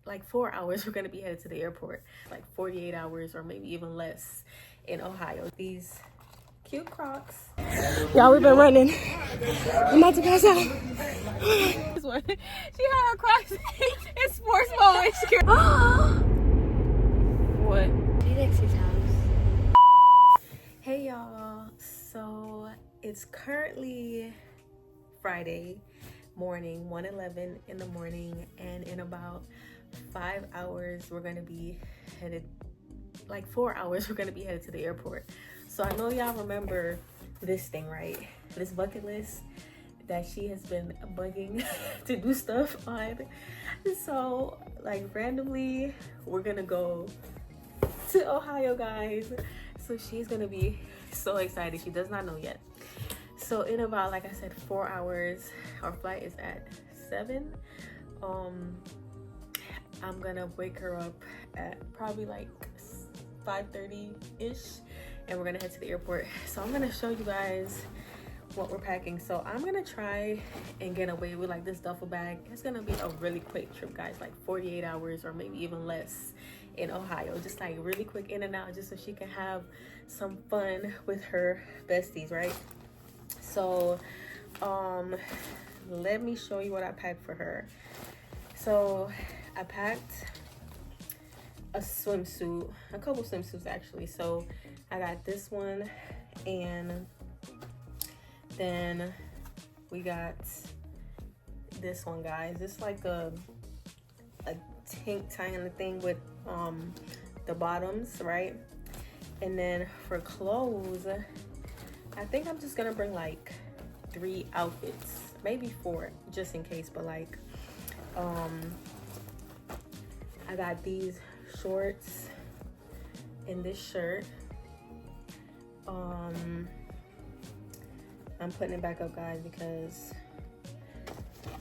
like 4 hours, we're gonna be headed to the airport. Like 48 hours or maybe even less in Ohio. These cute Crocs. Y'all, we've been running. I'm about to pass out. This one. She had her Crocs in sports mode. What? Hey y'all. So it's currently Friday morning, 1:11 in the morning, and in about 5 hours we're gonna be headed, like 4 hours we're gonna be headed to the airport. So I know y'all remember this thing, right? This bucket list that she has been bugging to do stuff on. So like randomly we're gonna go to Ohio, guys. So she's gonna be so excited. She does not know yet. So in about, like I said, 4 hours, our flight is at 7. I'm gonna wake her up at probably like 5:30-ish, and we're gonna head to the airport. So I'm gonna show you guys what we're packing. So I'm gonna try and get away with like this duffel bag. It's gonna be a really quick trip, guys, like 48 hours or maybe even less in Ohio. Just like really quick in and out, just so she can have some fun with her besties, right? So let me show you what I packed for her. So I packed a swimsuit, a couple swimsuits actually. So I got this one, and then we got this one, guys. It's like a tank kind of thing with the bottoms, right? And then for clothes, I think I'm just gonna bring like 3 outfits, maybe 4, just in case. But like I got these shorts and this shirt. I'm putting it back up, guys, because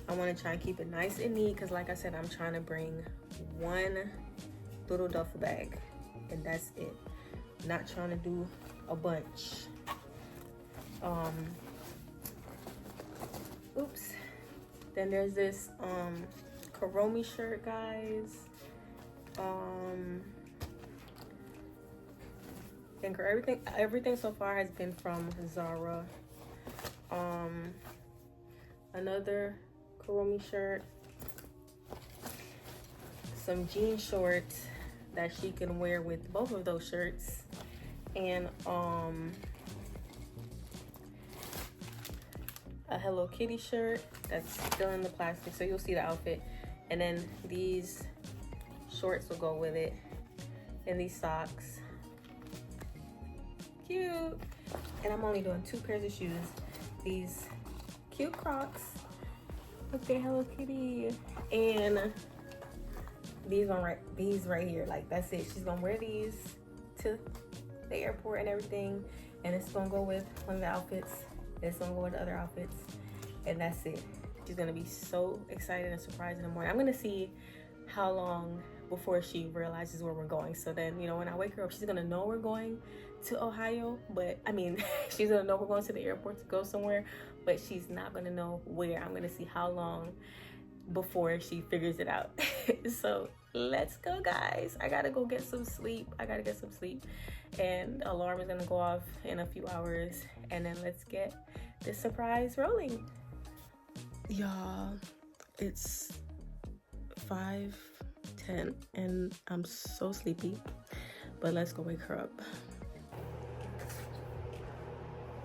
I want to try and keep it nice and neat, because like I said, I'm trying to bring one little duffel bag and that's it. Not trying to do a bunch. Oops. Then there's this Karomi shirt, guys. And everything so far has been from Zara. Another Karomi shirt, some jean shorts that she can wear with both of those shirts, and a Hello Kitty shirt that's still in the plastic, so you'll see the outfit. And then these shorts will go with it, and these socks. Cute. And I'm only doing 2 pairs of shoes. These cute Crocs with their Hello Kitty, and these right here. Like, that's it. She's gonna wear these to the airport and everything, and it's gonna go with one of the outfits. It's gonna go with the other outfits, and that's it. She's gonna be so excited and surprised in the morning. I'm gonna see how long before she realizes where we're going. So then, you know, when I wake her up, she's gonna know we're going to Ohio, but I mean, she's gonna know we're going to the airport to go somewhere, but she's not gonna know where. I'm gonna see how long before she figures it out. So let's go, guys. I gotta go get some sleep. And alarm is gonna go off in a few hours, and then let's get this surprise rolling. Y'all, it's 5:10 and I'm so sleepy, but let's go wake her up.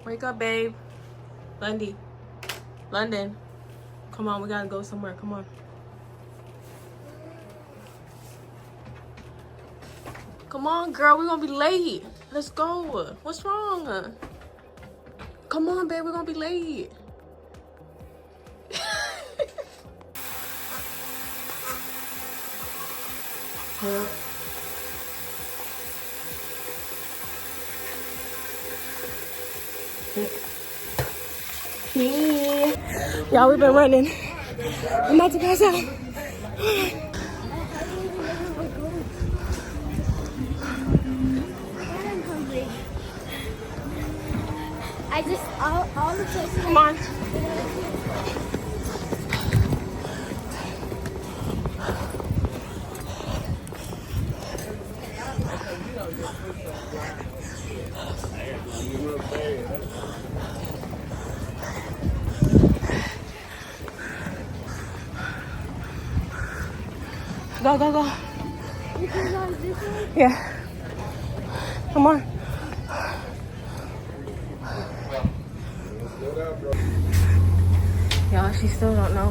Wake up, babe. London, come on, we gotta go somewhere. Come on. Come on, girl, we're gonna be late. Let's go. What's wrong? Come on, babe, we're gonna be late. Y'all, we've been running. I'm about to pass out. I just, all the places. Come on. Go, go, go. You can go this way? Yeah. Come on. Y'all, she still don't know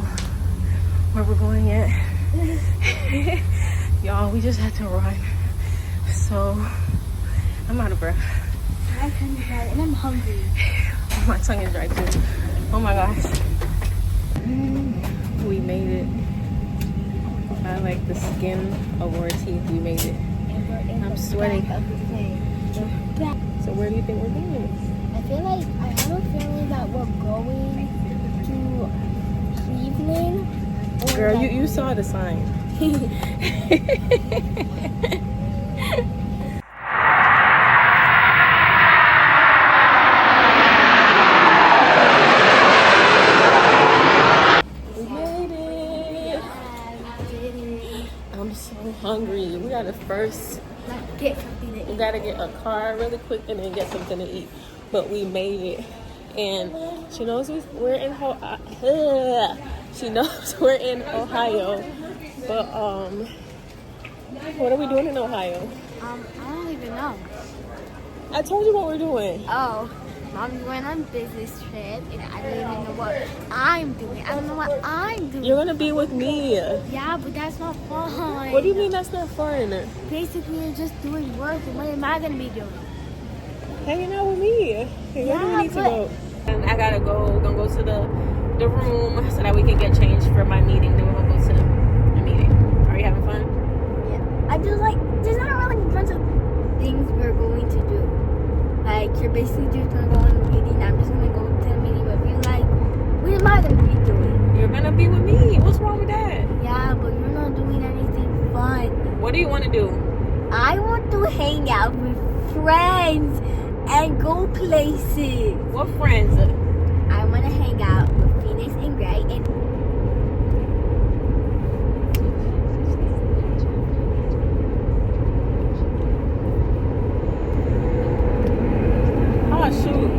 where we're going yet. Y'all, we just had to run. So, I'm out of breath. My tongue is dry and I'm hungry. My tongue is dry too. Oh my gosh. We made it. I like the skin of our teeth. We made it. I'm sweating. So where do you think we're going? I feel like I have a feeling that we're going to Cleveland. Girl, you saw the sign. I'm so hungry. We gotta first get something to eat. we gotta get a car really quick and then get something to eat. But we made it, and she knows we're in she knows we're in Ohio. But what are we doing in Ohio? I don't even know. I told you what we're doing. Oh, Mom's going on business trip, and I don't even know what I'm doing. I don't know what I'm doing. You're gonna be with me. Yeah, but that's not fun. What do you mean that's not fun? Basically, you're just doing work, and what am I gonna be doing? Hanging out with me. Where do Yeah, we need to go? And I gotta go. We're gonna go to the room so that we can get changed for my meeting. Then we're gonna go to the meeting. Are you having fun? Yeah. I just like, there's not really a bunch of things we're going to do. Like, you're basically just gonna go on a meeting. I'm just gonna go to the meeting with you. Like, what am I gonna be doing? You're gonna be with me. What's wrong with that? Yeah, but you're not doing anything fun. What do you want to do? I want to hang out with friends and go places. What friends? I want to hang out with Phoenix and Gray and Shoot.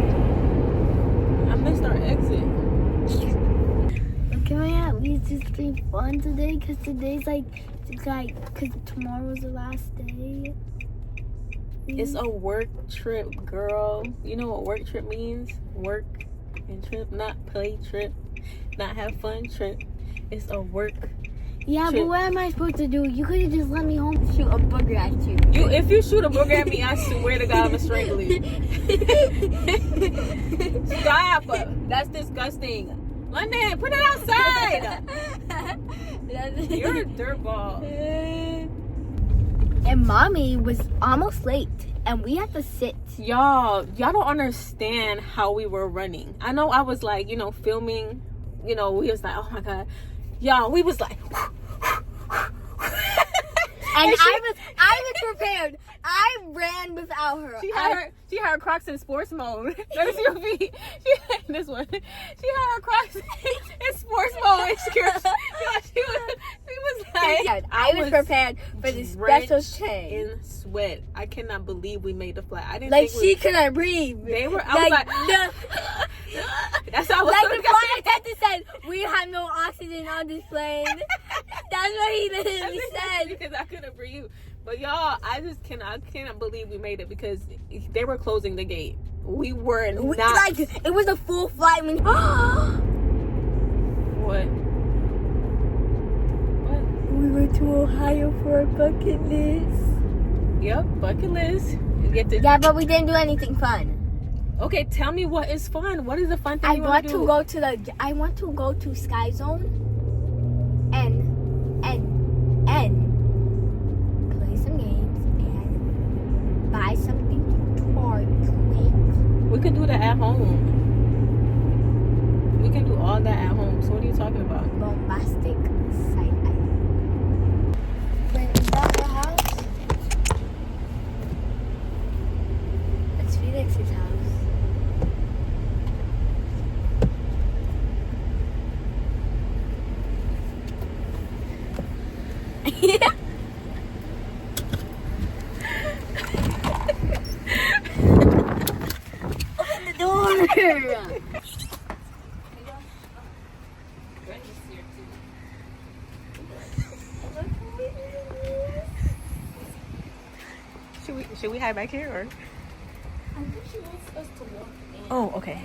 I missed our exit. can we at least just be fun today? Because today's because tomorrow's the last day. It's a work trip, girl. You know what work trip means? Work and trip, not play trip, not have fun trip. It's a work Yeah, trip. but what am I supposed to do? You could have just let me home and shoot a booger at you. If you shoot a booger at me, I swear to God, I'm gonna strangle you. Stop! That's disgusting. London, put it outside. You're a dirtball. And Mommy was almost late, and we had to sit. Y'all don't understand how we were running. I know I was like, filming. We was like, oh my God. Y'all, we was like. And I was prepared. I ran without her. She had her Crocs in sports mode. Let me see your feet. She had this one. She had her Crocs in sports mode. She was like, I was prepared for this special change. In sweat. I cannot believe we made the flight. I didn't Like think she couldn't breathe. They were. I was like no. That's how I was. Like the flight attendant said, we have no oxygen on this plane. That's what he literally said. Because I couldn't breathe. But y'all, I cannot believe we made it because they were closing the gate. We were not. Like, it was a full flight. When What? We went to Ohio for a bucket list. Yep, bucket list. You get to. Yeah, but we didn't do anything fun. Okay, tell me what is fun. What is the fun thing I you want to do? I want to go to Sky Zone and play some games and buy something to charge with. We can do that at home. We can do all that at home. So what are you talking about? Bombastic side eye. Wait, is that your house? It's Felix's house. Open the door! Should we hide back here or? I think she wants us to walk in. Oh, okay.